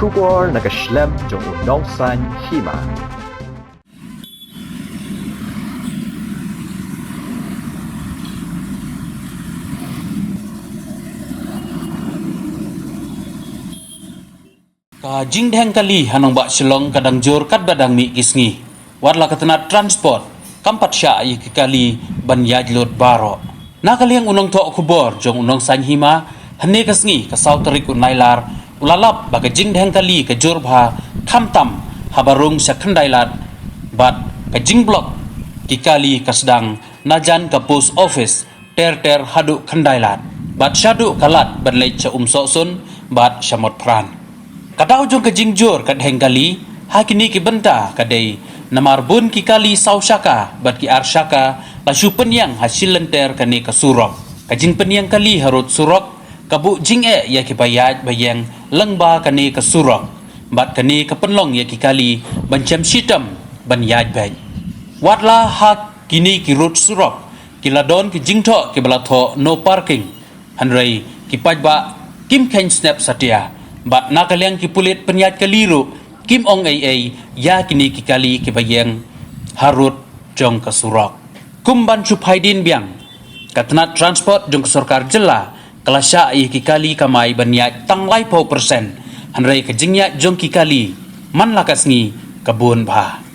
出国那个 Schlemm 中农山西马。Ka jingdheng kali hanong ba silong kadang jor kat badang mi kisngi warla katena transport kampat sya yi kali ban yajlot baro na kaliang unong to kubor jong unong sanhima hane kasngi ka sauterik unailar ulalap baga jingdheng kali ka jor bha khamtam habarung sa khandailat bat ka jingblok kikali kasdang najan ka post office ter hadu khandailat bat syadu kalat banlei cha sun bat syamot pran Kadau jong ke jingjur kat hengkali hakini ki benta kadai namarbun ki kali sausyaka bat ki arsyaka lasu penyang hasil lenter kani ke surok kajing penyang kali harut surok kabu jing ya ki bayat bayang lengba kani ke surok bat kani ke penlong ya ki kali bancam sitam ban yaj bay watla hak kini ki rut surok kiladon ki jingtho ki balatho no parking hanrei ki pajba kim khen snap satia bat nakaliang kipulit penyat kaliru kim ong ai ya kini kikali kibayang harut jong kasurok kumban suphaidin biang katna transport jong sarkar jela kelasya i kikali kamai banyat tanglai po persen hanrei kejingnya jong kikali man lakasngi kabun bah